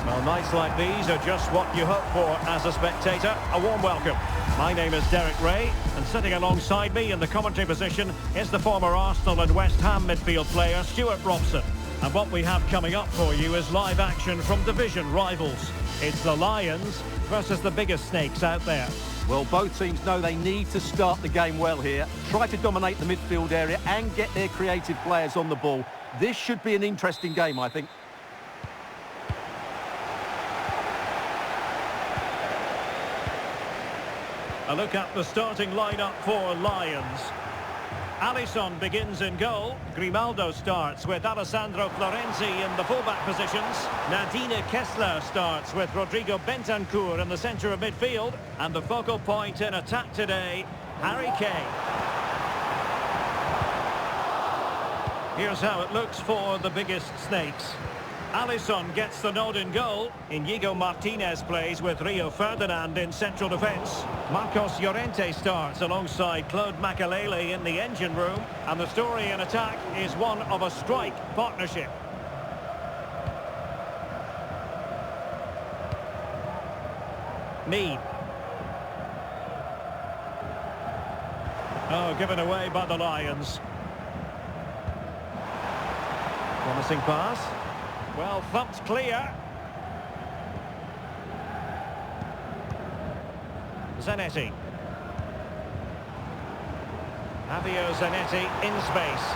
Well, nights like these are just what you hope for as a spectator. A warm welcome. My name is Derek Ray, and sitting alongside me in the commentary position is the former Arsenal and West Ham midfield player Stuart Robson. And what we have coming up for you is live action from division rivals. It's the Lions versus the biggest snakes out there. Well, both teams know they need to start the game well here. Try to dominate the midfield area and get their creative players on the ball. This should be an interesting game, I think. A look at the starting lineup for Lions. Alisson begins in goal. Grimaldo starts with Alessandro Florenzi in the fullback positions. Nadine Kessler starts with Rodrigo Bentancur in the centre of midfield. And the focal point in attack today, Harry Kane. Here's how it looks for the biggest snakes. Alisson gets the nod in goal. Inigo Martinez plays with Rio Ferdinand in central defence. Marcos Llorente starts alongside Claude Makelele in the engine room. And the story in attack is one of a strike partnership. Mead. Oh, given away by the Lions. Promising pass. Well, thumped clear. Zanetti. Javier Zanetti in space.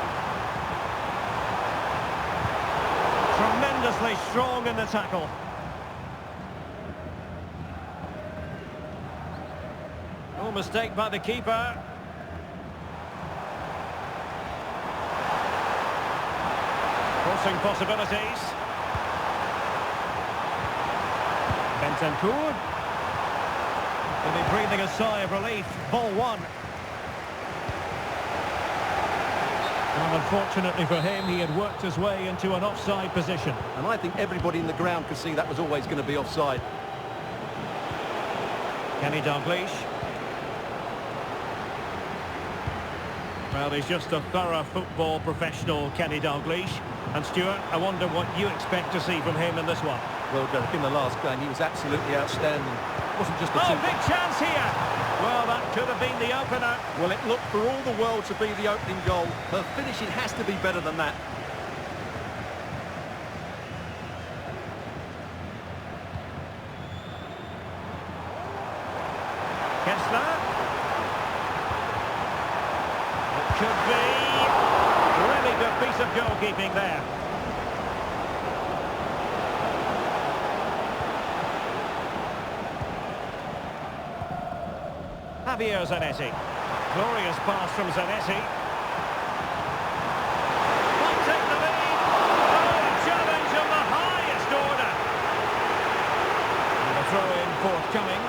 Tremendously strong in the tackle. No mistake by the keeper. Crossing possibilities. Bentancur. Will be breathing a sigh of relief. Ball one. Well, unfortunately for him, he had worked his way into an offside position. And I think everybody in the ground could see that was always going to be offside. Kenny Dalglish. Well, he's just a thorough football professional, Kenny Dalglish. And Stuart, I wonder what you expect to see from him in this one. Well, in the last game, he was absolutely outstanding. It wasn't just a big chance here. Well, that could have been the opener. Well, it looked for all the world to be the opening goal. Her finishing has to be better than that. Kessler. It could be. Really good piece of goalkeeping there. Javier Zanetti. Glorious pass from Zanetti. Might take the lead. Oh, a challenge of the highest order. And a throw-in forthcoming.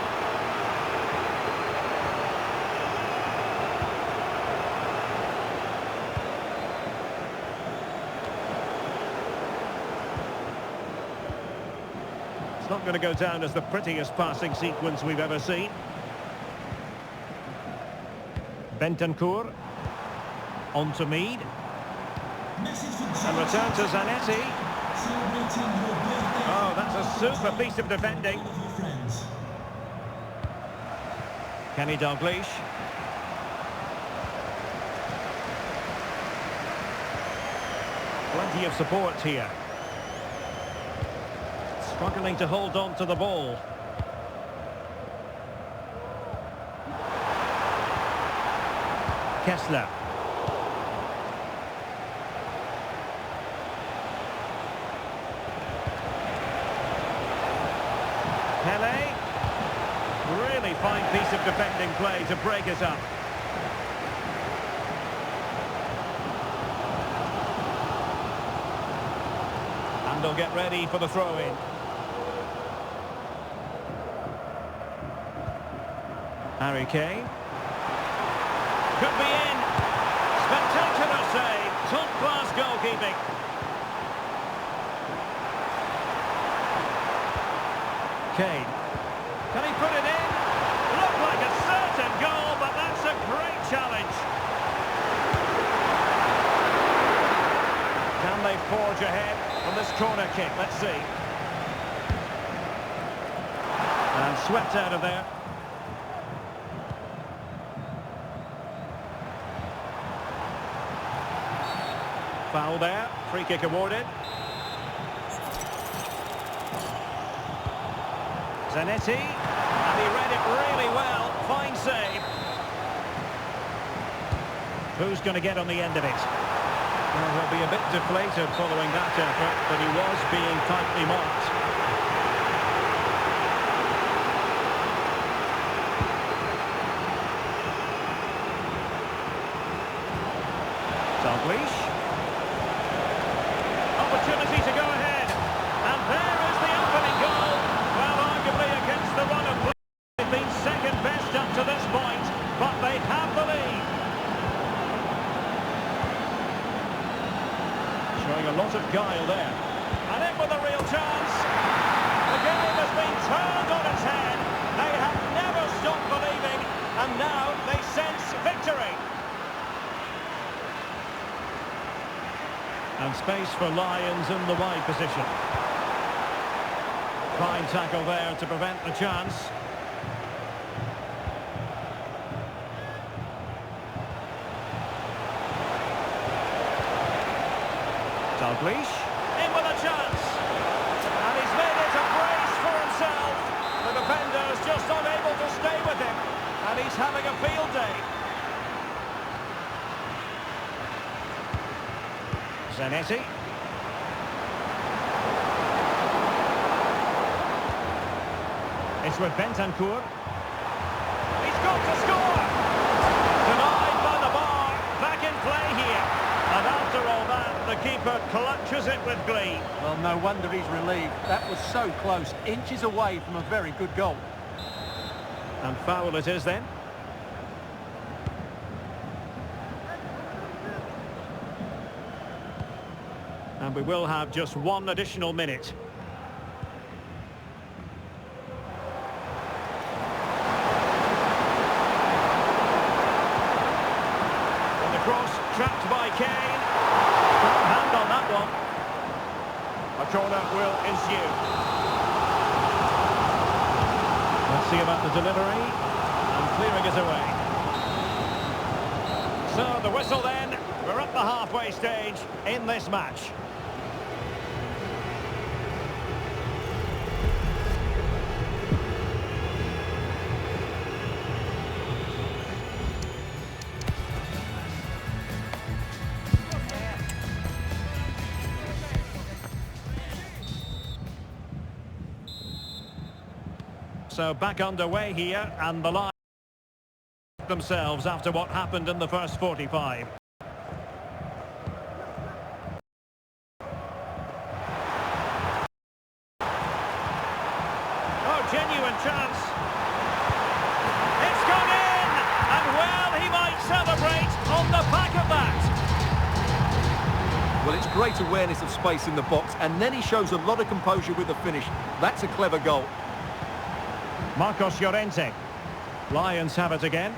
It's not going to go down as the prettiest passing sequence we've ever seen. Bentancur. On to Mead. And return to Zanetti. Oh, that's a super piece of defending. Kenny Dalglish. Plenty of support here. Struggling to hold on to the ball. Kessler. Pele. Really fine piece of defending play to break us up. And they'll get ready for the throw-in. Harry Kane. Could be in. Spectacular save. Top-class goalkeeping. Kane. Can he put it in? Looked like a certain goal, but that's a great challenge. Can they forge ahead on this corner kick? Let's see. swept out of there. Foul there. Free kick awarded. Zanetti, and he read it really well. Fine save. Who's going to get on the end of it? Well, he'll be a bit deflated following that effort, but he was being tightly marked. Dalglish. Opportunity to go ahead. And there is the opening goal. Well, arguably against the run of play. They've been second best up to this point, but they have the lead. Showing a lot of guile there. And in with a real chance. The game has been turned on its head. They have never stopped believing, and now they sense victory. And space for Lions in the wide position. Fine tackle there to prevent the chance. Dalglish, in with a chance. And he's made it a brace for himself. The defender's just unable to stay with him. And he's having a field day. Zanetti. It's with Bentancur. He's got to score! Denied by the bar. Back in play here. And after all that, the keeper clutches it with glee. Well, no wonder he's relieved. That was so close. Inches away from a very good goal. And foul it is then. And we will have just one additional minute. And the cross trapped by Kane. Strong hand on that one. A corner will ensue. Let's see about the delivery. And clearing it away. So the whistle then. We're at the halfway stage in this match. So back underway here, and the line themselves after what happened in the first 45. Oh, genuine chance. It's gone in, and well, he might celebrate on the back of that. Well, it's great awareness of space in the box, and then he shows a lot of composure with the finish. That's a clever goal. Marcos Llorente. Lions have it again.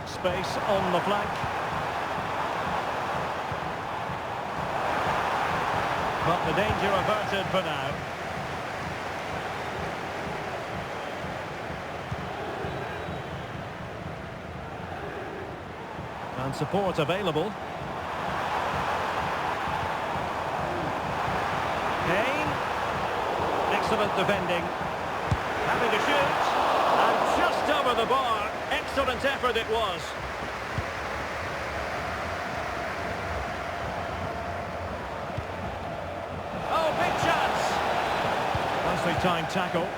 Space on the flank. But the danger averted for now. And support available. Kane. Excellent defending. Having to shoot. And just over the bar. Excellent effort it was. Oh, big chance. Nicely timed tackle.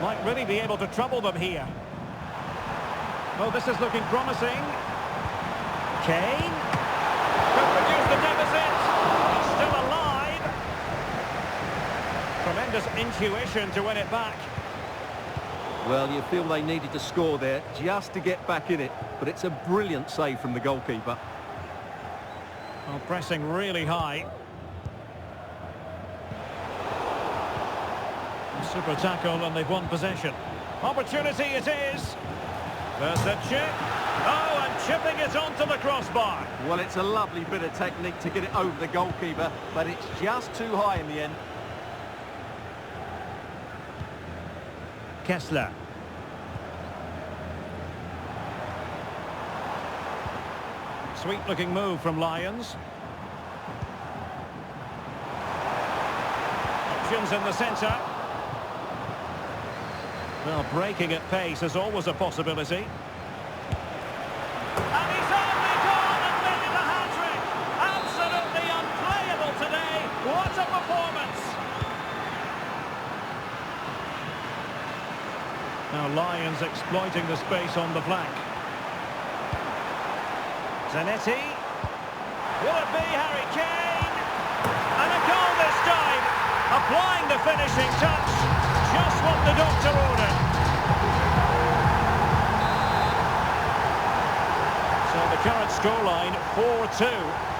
Might really be able to trouble them here. Oh, this is looking promising. Kane. Could reduce the deficit. He's still alive. Tremendous intuition to win it back. Well, you feel they needed to score there just to get back in it, but it's a brilliant save from the goalkeeper. Well, pressing really high. Super tackle, and they've won possession. Opportunity it is. There's the chip. Oh, and chipping it onto the crossbar. Well, it's a lovely bit of technique to get it over the goalkeeper, but it's just too high in the end. Kessler. Sweet-looking move from Lions. Options in the centre. Well, breaking at pace is always a possibility. And he's only gone and made it a hat-trick. Absolutely unplayable today. What a performance. Now Lions exploiting the space on the flank. Zanetti. Will it be Harry Kane? And a goal this time. Applying the finishing touch. Just what the doctor ordered. So the current scoreline 4-2.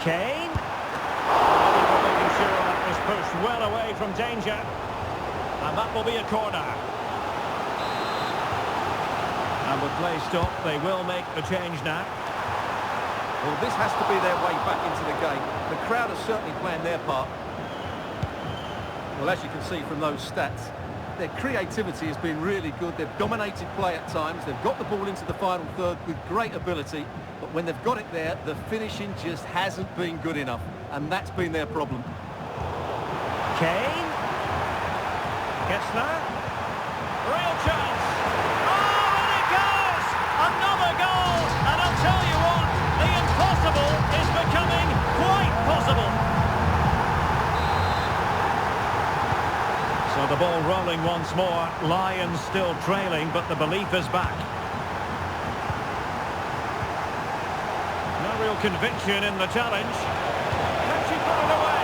Kane. Making sure that was pushed well away from danger. And that will be a corner. And with play stopped, they will make the change now. Well, this has to be their way back into the game. The crowd are certainly playing their part. Well, as you can see from those stats, their creativity has been really good. They've dominated play at times. They've got the ball into the final third with great ability. But when they've got it there, the finishing just hasn't been good enough. And that's been their problem. Kane. Kessler. Real chance. Oh, and it goes! Another goal! And I'll tell you what, the impossible is becoming quite possible. So the ball rolling once more. Lions still trailing, but the belief is back. No real conviction in the challenge. Can she put it away?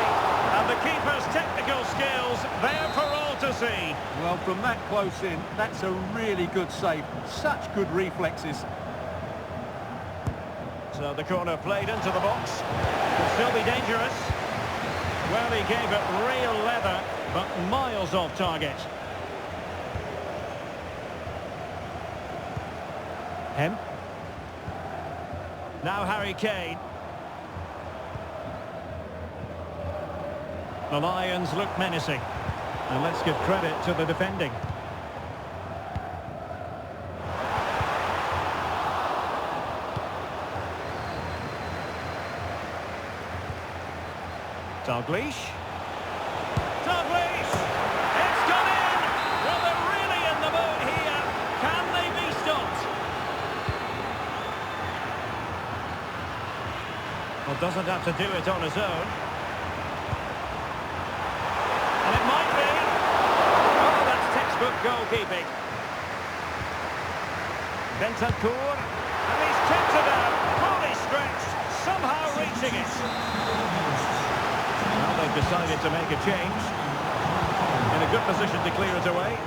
And the keeper's technical skills there for all to see. Well, from that close in, that's a really good save. Such good reflexes. So the corner played into the box. Will still be dangerous. Well, he gave it real leather, but miles off target. Hemp. Now Harry Kane. The Lions look menacing. And let's give credit to the defending. Dalglish. Dalglish! It's gone in! Well, they're really in the mood here. Can they be stopped? Well, doesn't have to do it on his own. And it might be. Oh, that's textbook goalkeeping. Bentancur. And he's tipped it out. Fully stretched. Somehow reaching it. Well, they've decided to make a change. In a good position to clear it away.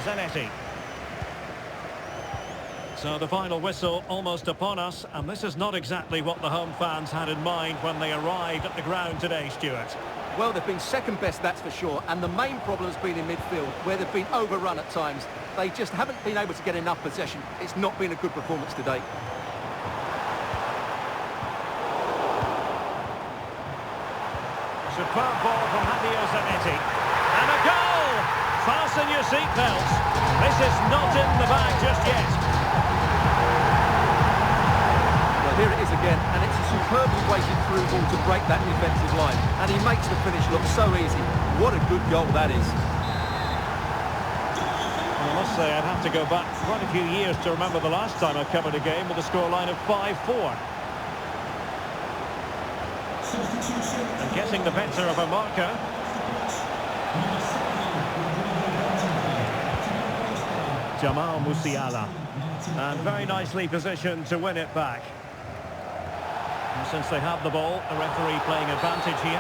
Zanetti. So the final whistle almost upon us, and this is not exactly what the home fans had in mind when they arrived at the ground today, Stuart. Well, they've been second best, that's for sure. And the main problem has been in midfield, where they've been overrun at times. They just haven't been able to get enough possession. It's not been a good performance today. Superb ball from Zanetti. And a goal! Fasten your seatbelts. This is not in the bag just yet. Well, here it is again, and it's a superbly weighted through ball to break that defensive line. And he makes the finish look so easy. What a good goal that is. I must say I'd have to go back quite a few years to remember the last time I covered a game with a scoreline of 5-4. And getting the better of a marker. Jamal Musiala. And very nicely positioned to win it back. And since they have the ball, the referee playing advantage here.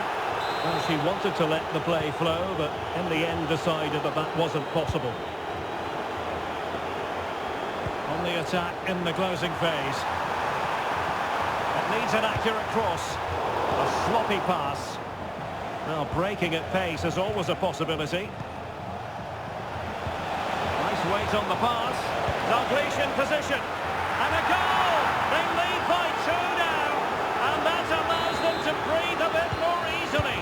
Well, she wanted to let the play flow, but in the end decided that that wasn't possible. On the attack in the closing phase. It needs an accurate cross. A sloppy pass. Now, breaking at pace is always a possibility. Nice weight on the pass. Dalglish in position. And a goal! They lead by 2 now. And that allows them to breathe a bit more easily.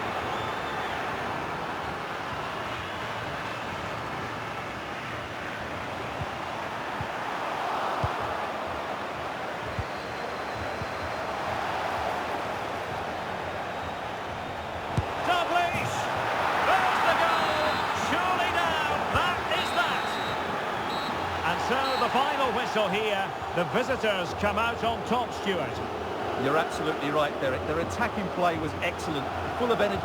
Dalglish! There's the goal! Surely now, that is that! And so the final whistle here. The visitors come out on top, Stuart. You're absolutely right, Derek. Their attacking play was excellent, full of energy.